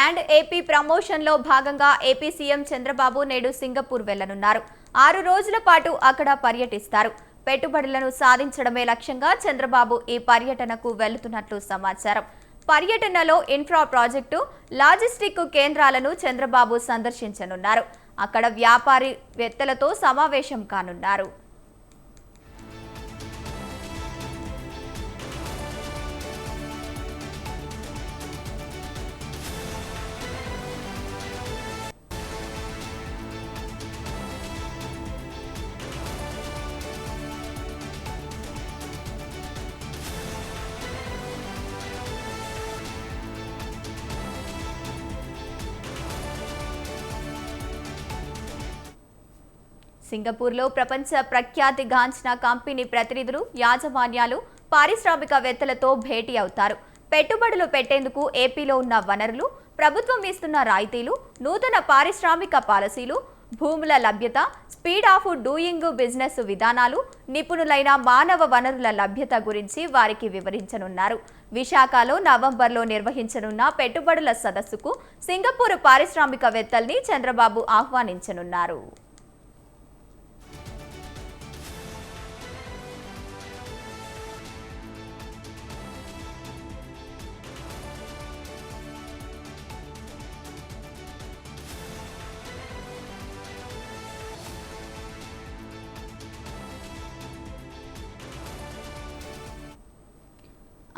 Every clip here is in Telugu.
అండ్ ఏపీ ప్రమోషన్లో భాగంగా ఏపీ సీఎం చంద్రబాబు నేడు సింగపూర్ వెళ్లనున్నారు. 6 రోజుల పాటు అక్కడ పర్యటిస్తారు. పెట్టుబడులను సాధించడమే లక్ష్యంగా చంద్రబాబు ఈ పర్యటనకు వెళ్తున్నట్లు సమాచారం. పర్యటనలో ఇన్ఫ్రా ప్రాజెక్టు, లాజిస్టిక్ కేంద్రాలను చంద్రబాబు సందర్శించనున్నారు. అక్కడ వ్యాపారవేత్తలతో సమావేశం కానున్నారు. సింగపూర్లో ప్రపంచ ప్రఖ్యాతిగాంచిన కంపెనీ ప్రతినిధులు, యాజమాన్యాలు, పారిశ్రామికవేత్తలతో భేటీ అవుతారు. పెట్టుబడులు పెట్టేందుకు ఏపీలో ఉన్న వనరులు, ప్రభుత్వం ఇస్తున్న రాయితీలు, నూతన పారిశ్రామిక పాలసీలు, భూముల లభ్యత, స్పీడ్ ఆఫ్ డూయింగ్ బిజినెస్ విధానాలు, నిపుణులైన మానవ వనరుల లభ్యత గురించి వారికి వివరించనున్నారు. విశాఖలో నవంబర్లో నిర్వహించనున్న పెట్టుబడుల సదస్సుకు సింగపూర్ పారిశ్రామికవేత్తల్ని చంద్రబాబు ఆహ్వానించనున్నారు.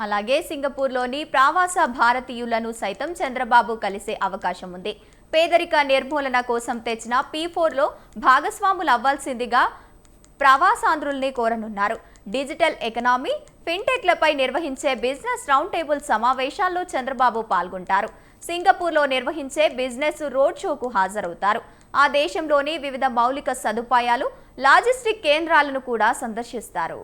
అలాగే సింగపూర్లోని ప్రవాస భారతీయులను సైతం చంద్రబాబు కలిసే అవకాశం ఉంది. పేదరిక నిర్మూలన కోసం తెచ్చిన P4లో భాగస్వాములు అవ్వాల్సిందిగా ప్రవాసాంధ్రుల్ని కోరనున్నారు. డిజిటల్ ఎకనామీ, ఫిన్టెక్లపై నిర్వహించే బిజినెస్ రౌండ్ టేబుల్ సమావేశాల్లో చంద్రబాబు పాల్గొంటారు. సింగపూర్లో నిర్వహించే బిజినెస్ రోడ్ షోకు హాజరవుతారు. ఆ దేశంలోని వివిధ మౌలిక సదుపాయాలు, లాజిస్టిక్ కేంద్రాలను కూడా సందర్శిస్తారు.